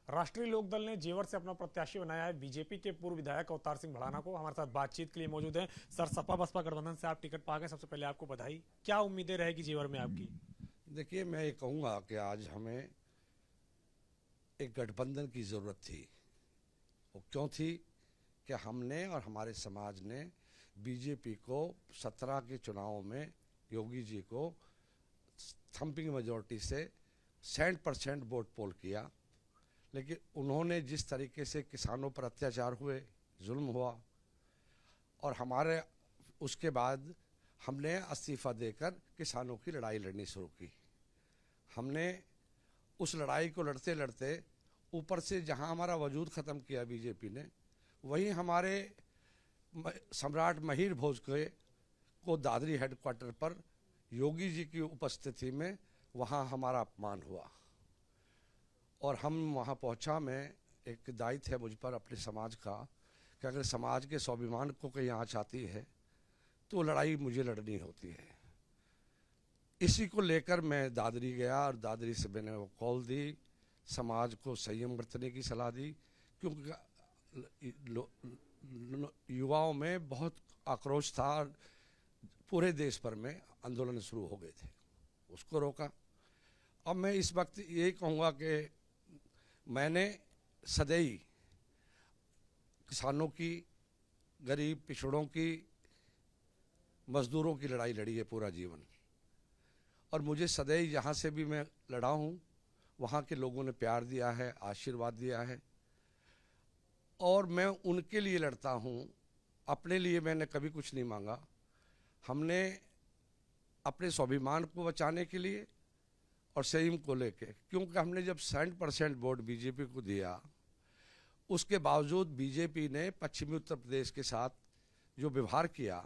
राष्ट्रीय लोकदल ने जेवर से अपना प्रत्याशी बनाया है बीजेपी के पूर्व विधायक अवतार सिंह भड़ाना को। हमारे साथ बातचीत के लिए मौजूद हैं सर। सपा बसपा गठबंधन से आप टिकट पा गए, सबसे पहले आपको बधाई। क्या उम्मीदें रहेगी जेवर में आपकी? देखिए, मैं ये कहूँगा कि आज हमें एक गठबंधन की ज़रूरत थी। वो क्यों थी कि हमने और हमारे समाज ने बीजेपी को 17 के चुनाव में योगी जी को थम्पिंग मेजॉरिटी से 60% वोट पोल किया, लेकिन उन्होंने जिस तरीके से किसानों पर अत्याचार हुए, जुल्म हुआ, और हमारे उसके बाद हमने इस्तीफा देकर किसानों की लड़ाई लड़नी शुरू की। हमने उस लड़ाई को लड़ते लड़ते ऊपर से जहां हमारा वजूद ख़त्म किया बीजेपी ने, वहीं हमारे सम्राट महिर भोज को दादरी हेडक्वार्टर पर योगी जी की उपस्थिति में वहां हमारा अपमान हुआ और हम वहां पहुंचा। मैं एक दायित्व है मुझ पर अपने समाज का कि अगर समाज के स्वाभिमान को कहीं आँच आती है तो लड़ाई मुझे लड़नी होती है। इसी को लेकर मैं दादरी गया और दादरी से मैंने वो कॉल दी, समाज को संयम बरतने की सलाह दी, क्योंकि युवाओं में बहुत आक्रोश था और पूरे देश भर में आंदोलन शुरू हो गए थे। उसको रोका। अब मैं इस वक्त यही कहूँगा कि मैंने सदैव किसानों की, गरीब पिछड़ों की, मजदूरों की लड़ाई लड़ी है पूरा जीवन, और मुझे सदैव जहाँ से भी मैं लड़ा हूँ वहाँ के लोगों ने प्यार दिया है, आशीर्वाद दिया है, और मैं उनके लिए लड़ता हूँ। अपने लिए मैंने कभी कुछ नहीं मांगा। हमने अपने स्वाभिमान को बचाने के लिए और संयम को लेके, क्योंकि हमने जब 60% वोट बीजेपी को दिया, उसके बावजूद बीजेपी ने पश्चिमी उत्तर प्रदेश के साथ जो व्यवहार किया,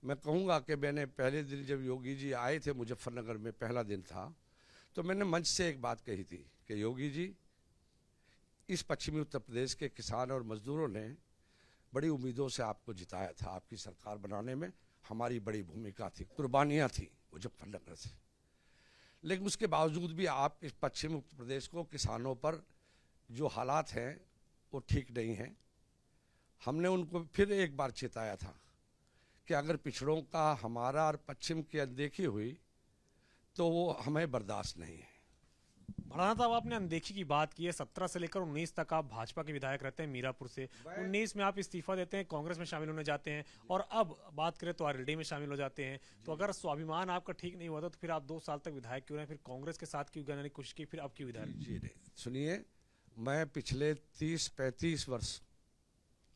मैं कहूँगा कि मैंने पहले दिन जब योगी जी आए थे मुजफ्फरनगर में, पहला दिन था, तो मैंने मंच से एक बात कही थी कि योगी जी, इस पश्चिमी उत्तर प्रदेश के किसान और मजदूरों ने बड़ी उम्मीदों से आपको जिताया था। आपकी सरकार बनाने में हमारी बड़ी भूमिका थी, कुर्बानियाँ थी मुजफ्फरनगर से, लेकिन उसके बावजूद भी आप इस पश्चिमी उत्तर प्रदेश को, किसानों पर जो हालात हैं वो ठीक नहीं हैं। हमने उनको फिर एक बार चेताया था कि अगर पिछड़ों का हमारा और पश्चिम की अनदेखी हुई तो वो हमें बर्दाश्त नहीं है। भड़ाना साहब, आपने अनदेखी की बात की है। 17 से लेकर 19 तक आप भाजपा के विधायक रहते हैं मीरापुर से। 19 में आप इस्तीफा देते हैं, कांग्रेस में शामिल होने जाते हैं, और अब बात करें तो आरएलडी में शामिल हो जाते हैं। तो अगर स्वाभिमान आपका ठीक नहीं हुआ था तो फिर आप 2 साल तक विधायक क्यों रहे? फिर कांग्रेस के साथ क्यों जाने की कोशिश की, फिर अब क्यों विधायक? जी नहीं, सुनिए, मैं पिछले 30-35 वर्ष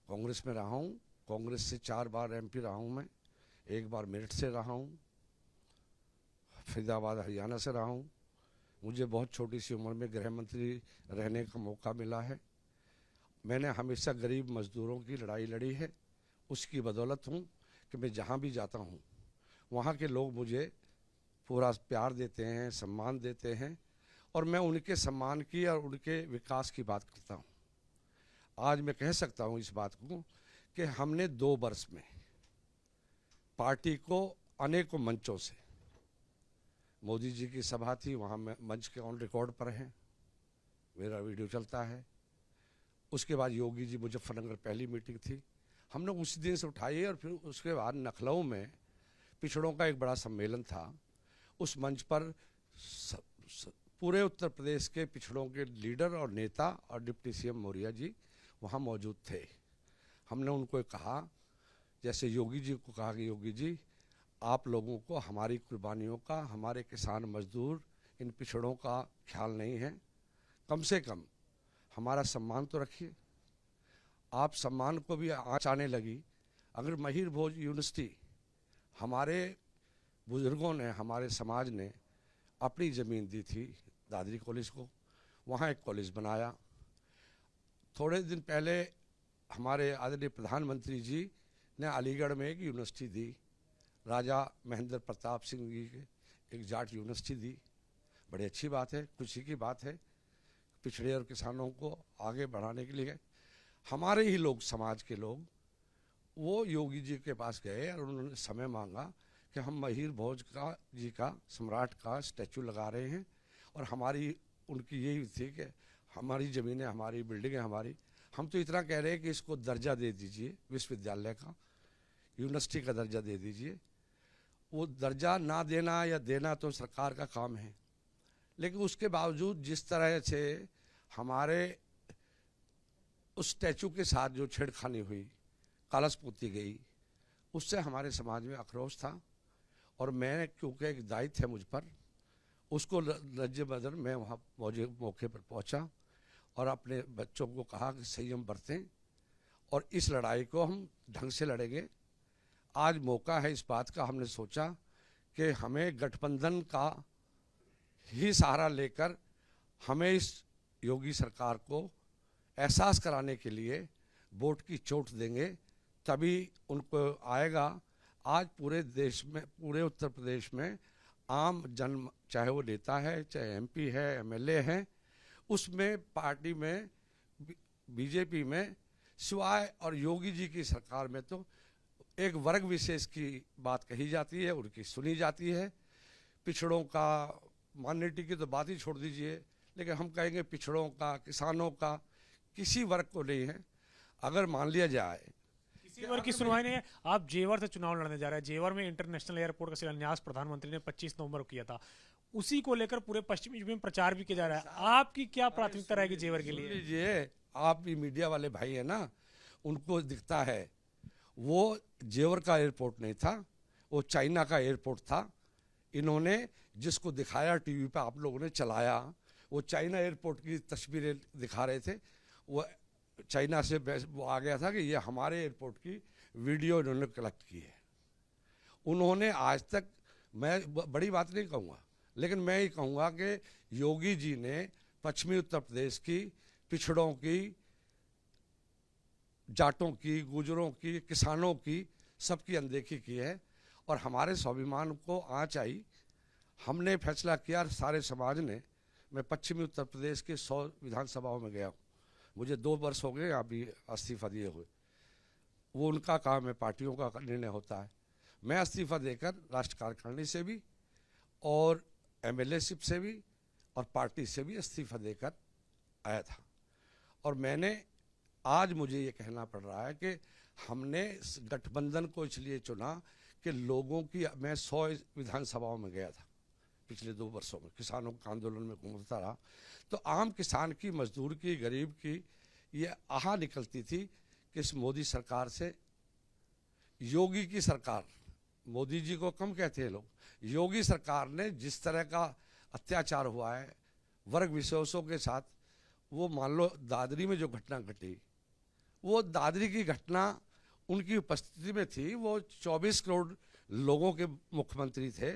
कांग्रेस में रहा हूँ। कांग्रेस से 4 बार एमपी रहा हूँ मैं, 1 बार मेरठ से रहा हूँ, फरीदाबाद हरियाणा से रहा हूँ। मुझे बहुत छोटी सी उम्र में गृह मंत्री रहने का मौका मिला है। मैंने हमेशा गरीब मजदूरों की लड़ाई लड़ी है। उसकी बदौलत हूँ कि मैं जहाँ भी जाता हूँ वहाँ के लोग मुझे पूरा प्यार देते हैं, सम्मान देते हैं, और मैं उनके सम्मान की और उनके विकास की बात करता हूँ। आज मैं कह सकता हूँ इस बात को कि हमने 2 वर्ष में पार्टी को अनेकों मंचों से, मोदी जी की सभा थी, वहाँ में मंच के ऑन रिकॉर्ड पर हैं, मेरा वीडियो चलता है। उसके बाद योगी जी मुजफ्फरनगर पहली मीटिंग थी, हमने उसी दिन से उठाई, और फिर उसके बाद लखनऊ में पिछड़ों का एक बड़ा सम्मेलन था। उस मंच पर पूरे उत्तर प्रदेश के पिछड़ों के लीडर और नेता और डिप्टी सीएम मौर्य जी वहाँ मौजूद थे। हमने उनको कहा, जैसे योगी जी को कहा कि योगी जी, आप लोगों को हमारी कुर्बानियों का, हमारे किसान मजदूर, इन पिछड़ों का ख्याल नहीं है, कम से कम हमारा सम्मान तो रखिए। आप सम्मान को भी आँच आने लगी। अगर महिर भोज यूनिवर्सिटी, हमारे बुजुर्गों ने, हमारे समाज ने अपनी ज़मीन दी थी दादरी कॉलेज को, वहाँ एक कॉलेज बनाया। थोड़े दिन पहले हमारे आदरणीय प्रधानमंत्री जी ने अलीगढ़ में एक यूनिवर्सिटी दी, राजा महेंद्र प्रताप सिंह जी के एक जाट यूनिवर्सिटी दी। बड़ी अच्छी बात है, खुशी की बात है। पिछड़े और किसानों को आगे बढ़ाने के लिए हमारे ही लोग, समाज के लोग, वो योगी जी के पास गए और उन्होंने समय मांगा कि हम महिर भोज जी का, सम्राट का स्टैचू लगा रहे हैं, और हमारी उनकी यही थी कि हमारी ज़मीनें हमारी, बिल्डिंगें हमारी। हम तो इतना कह रहे हैं कि इसको दर्जा दे दीजिए, विश्वविद्यालय का, यूनिवर्सिटी का दर्जा दे दीजिए। वो दर्जा ना देना या देना तो सरकार का काम है, लेकिन उसके बावजूद जिस तरह से हमारे उस स्टैचू के साथ जो छेड़खानी हुई, कलश पोती गई, उससे हमारे समाज में आक्रोश था। और मैं, क्योंकि एक दायित्व है मुझ पर, उसको लज्जे बदल मैं वहाँ मौके पर पहुँचा और अपने बच्चों को कहा कि संयम बरतें और इस लड़ाई को हम ढंग से लड़ेंगे। आज मौका है इस बात का, हमने सोचा कि हमें गठबंधन का ही सहारा लेकर हमें इस योगी सरकार को एहसास कराने के लिए वोट की चोट देंगे, तभी उनको आएगा। आज पूरे देश में, पूरे उत्तर प्रदेश में आम जन, चाहे वो नेता है, चाहे एमपी है, एमएलए हैं, उसमें पार्टी में, बीजेपी में, सिवाय और योगी जी की सरकार में तो एक वर्ग विशेष की बात कही जाती है, उनकी सुनी जाती है। पिछड़ों का, माइनॉरिटी की तो बात ही छोड़ दीजिए, लेकिन हम कहेंगे पिछड़ों का, किसानों का, किसी वर्ग को नहीं है। अगर मान लिया जाए किसी वर्ग की सुनवाई नहीं है। आप जेवर से चुनाव लड़ने जा रहे हैं। जेवर में इंटरनेशनल एयरपोर्ट का शिलान्यास प्रधानमंत्री ने 25 नवंबर को किया था, उसी को लेकर पूरे पश्चिमी यूपी में प्रचार भी किया जा रहा है। आपकी क्या प्राथमिकता रहेगी जेवर के लिए? लीजिए, आप भी मीडिया वाले भाई है ना, उनको दिखता है वो जेवर का एयरपोर्ट नहीं था, वो चाइना का एयरपोर्ट था। इन्होंने जिसको दिखाया टीवी पे, आप लोगों ने चलाया, वो चाइना एयरपोर्ट की तस्वीरें दिखा रहे थे। वो चाइना से वो आ गया था कि ये हमारे एयरपोर्ट की वीडियो इन्होंने कलेक्ट की है। उन्होंने आज तक, मैं बड़ी बात नहीं कहूँगा, लेकिन मैं ये कहूँगा कि योगी जी ने पश्चिमी उत्तर प्रदेश की पिछड़ों की, जाटों की, गुजरों की, किसानों की, सबकी अनदेखी की है। और हमारे स्वाभिमान को आँच आई। हमने फैसला किया, सारे समाज ने। मैं पश्चिमी उत्तर प्रदेश के 100 विधानसभाओं में गया हूँ। मुझे 2 वर्ष हो गए अभी इस्तीफा दिए हुए। वो उनका काम है, पार्टियों का निर्णय होता है। मैं इस्तीफा देकर राष्ट्र कार्यकारिणी से भी और एमएलएशिप से भी और पार्टी से भी इस्तीफा देकर आया था। और मैंने, आज मुझे ये कहना पड़ रहा है कि हमने इस गठबंधन को इसलिए चुना कि लोगों की, मैं 100 विधानसभाओं में गया था पिछले 2 वर्षों में, किसानों के आंदोलन में घूमता रहा, तो आम किसान की, मजदूर की, गरीब की ये आह निकलती थी कि इस मोदी सरकार से, योगी की सरकार, मोदी जी को कम कहते हैं लोग, योगी सरकार ने जिस तरह का अत्याचार हुआ है वर्ग विशेषों के साथ, वो मान लो दादरी में जो घटना घटी, वो दादरी की घटना उनकी उपस्थिति में थी। वो 24 करोड़ लोगों के मुख्यमंत्री थे,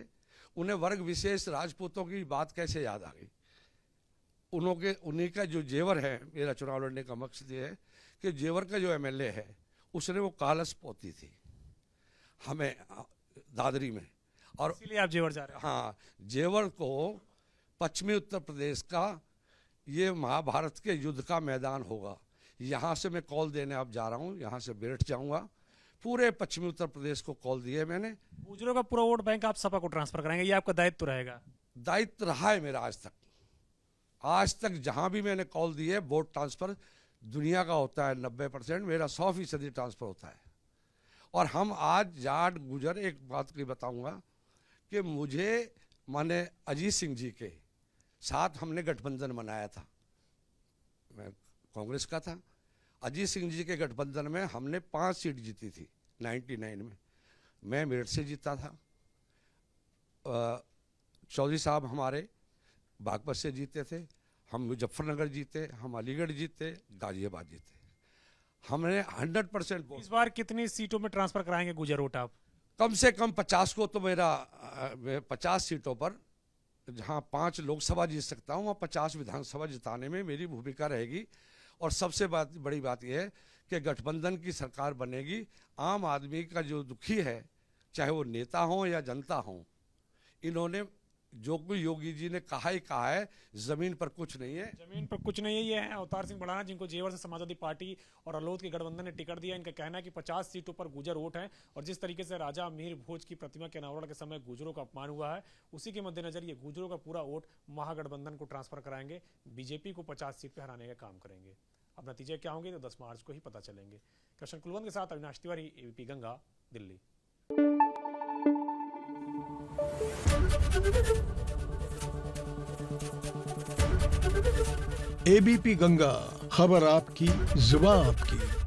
उन्हें वर्ग विशेष राजपूतों की बात कैसे याद आ गई? उन्हीं का जो जेवर है, मेरा चुनाव लड़ने का मकसद ये है कि जेवर का जो एमएलए है, उसने वो कलश पोती थी हमें दादरी में, और इसीलिए आप जेवर जा रहे हैं। हाँ, जेवर को पश्चिमी उत्तर प्रदेश का ये महाभारत के युद्ध का मैदान होगा। यहाँ से मैं कॉल देने अब जा रहा हूँ, यहाँ से बैठ जाऊँगा। पूरे पश्चिमी उत्तर प्रदेश को कॉल दिए मैंने। गुजरों का पूरा वोट बैंक आप सपा को ट्रांसफर कराएंगे, ये आपका दायित्व रहेगा? दायित्व रहा है मेरा आज तक जहाँ भी मैंने कॉल दिए, वोट ट्रांसफर दुनिया का होता है 90%, मेरा 100% ट्रांसफर होता है। और हम आज जाट गुजर, एक बात की बताऊंगा कि मुझे, माने अजीत सिंह जी के साथ हमने गठबंधन बनाया था, मैं कांग्रेस का था। अजीत सिंह जी के गठबंधन में हमने 5 सीट जीती थी 99 में। मैं मेरठ से जीता था, चौधरी साहब हमारे बागपत से जीते थे, हम मुजफ्फरनगर जीते, हम अलीगढ़ जीते, गाजियाबाद जीते। हमने 100% इस बार कितनी सीटों में ट्रांसफर कराएंगे गुजर वोट आप? कम से कम 50 को तो मेरा 50 सीटों पर, जहां 5 लोकसभा जीत सकता हूं, वहां 50 विधानसभा जिताने में मेरी भूमिका रहेगी। और सबसे बड़ी बात यह है कि गठबंधन की सरकार बनेगी। आम आदमी का जो दुखी है, चाहे वो नेता हो या जनता हो, इन्होंने जो कोई योगी जी ने कहा ही कहा है, जमीन पर कुछ नहीं है। जमीन पर कुछ नहीं है। ये है अवतार सिंह भड़ाना, जिनको जेवर से समाजवादी पार्टी और अलोद के गठबंधन ने टिकट दिया। इनका कहना है कि 50 सीटों पर गुर्जर वोट है और जिस तरीके से राजा अमीर भोज की प्रतिमा के अनावरण के समय गुर्जरों का अपमान हुआ है, उसी के मद्देनजर ये गुर्जरों का पूरा वोट महागठबंधन को ट्रांसफर कराएंगे, बीजेपी को 50 सीट पर हराने का काम करेंगे। अब नतीजे क्या होंगे तो 10 मार्च को ही पता चलेंगे। कृष्ण कुलवंत के साथ अविनाश तिवारी, एबीपी गंगा, दिल्ली। एबीपी गंगा, खबर आपकी, जुबान आपकी।